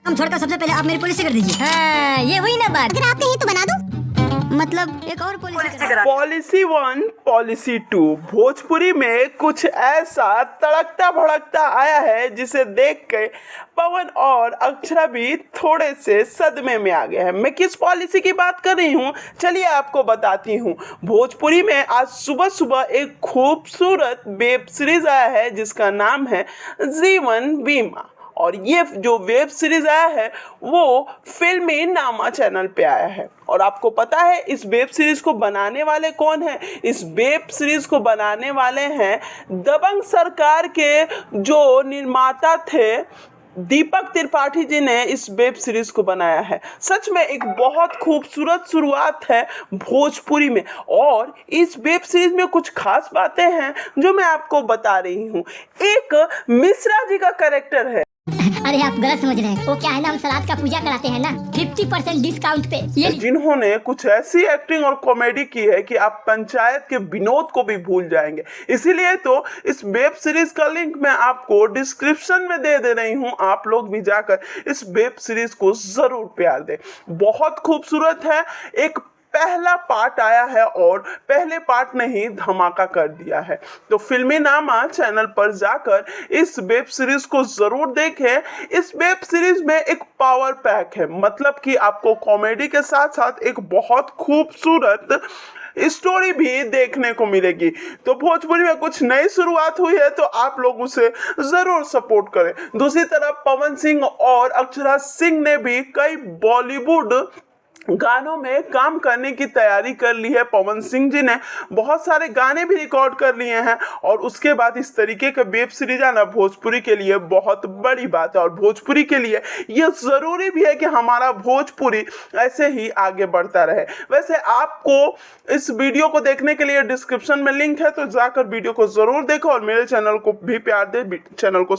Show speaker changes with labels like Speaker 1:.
Speaker 1: हम छोड़कर सबसे पहले आप मेरी पॉलिसी कर दीजिए।
Speaker 2: हाँ, ये हुई ना बात।
Speaker 1: अगर आप कहीं तो बना दो, मतलब एक और पॉलिसी करा।
Speaker 3: पॉलिसी 1 पॉलिसी 2 भोजपुरी में कुछ ऐसा तड़कता भड़कता आया है जिसे देख के पवन और अक्षरा भी थोड़े से सदमे में आ गए हैं। मैं किस पॉलिसी की बात कर रही हूँ, चलिए आपको बताती हूँ। भोजपुरी में आज सुबह सुबह एक खूबसूरत वेब सीरीज आया है जिसका नाम है जीवन बीमा। और ये जो वेब सीरीज आया है वो फिल्मी नामा चैनल पे आया है। और आपको पता है इस वेब सीरीज को बनाने वाले कौन हैं? इस वेब सीरीज को बनाने वाले हैं दबंग सरकार के जो निर्माता थे दीपक त्रिपाठी जी ने इस वेब सीरीज को बनाया है। सच में एक बहुत खूबसूरत शुरुआत है भोजपुरी में। और इस वेब सीरीज में कुछ खास बातें हैं जो मैं आपको बता रही हूँ। एक मिश्रा जी का कैरेक्टर है।
Speaker 2: अरे आप गलत समझ रहे हैं। वो क्या है ना, हम सलाद का पूजा कराते हैं ना 50% डिस्काउंट पे। ये
Speaker 3: जिन्होंने कुछ ऐसी एक्टिंग और कॉमेडी की है कि आप पंचायत के विनोद को भी भूल जाएंगे। इसीलिए तो इस वेब सीरीज का लिंक मैं आपको डिस्क्रिप्शन में दे रही हूँ। आप लोग भी जाकर इस वेब सीरीज को जरूर प्यार दें। बहुत खूबसूरत है। एक पहला पार्ट आया है और पहले पार्ट ने ही धमाका कर दिया है। तो फिल्मी नामा चैनल पर जाकर इस वेब सीरीज को जरूर देखें। इस वेब सीरीज में एक पावर पैक है, मतलब कि आपको कॉमेडी के साथ साथ एक बहुत खूबसूरत स्टोरी भी देखने को मिलेगी। तो भोजपुरी में कुछ नई शुरुआत हुई है तो आप लोग उसे जरूर सपोर्ट करें। दूसरी तरफ पवन सिंह और अक्षरा सिंह ने भी कई बॉलीवुड गानों में काम करने की तैयारी कर ली है। पवन सिंह जी ने बहुत सारे गाने भी रिकॉर्ड कर लिए हैं और उसके बाद इस तरीके का वेब सीरीज आना भोजपुरी के लिए बहुत बड़ी बात है। और भोजपुरी के लिए यह ज़रूरी भी है कि हमारा भोजपुरी ऐसे ही आगे बढ़ता रहे। वैसे आपको इस वीडियो को देखने के लिए डिस्क्रिप्शन में लिंक है, तो जाकर वीडियो को ज़रूर देखो और मेरे चैनल को भी प्यार दे, चैनल को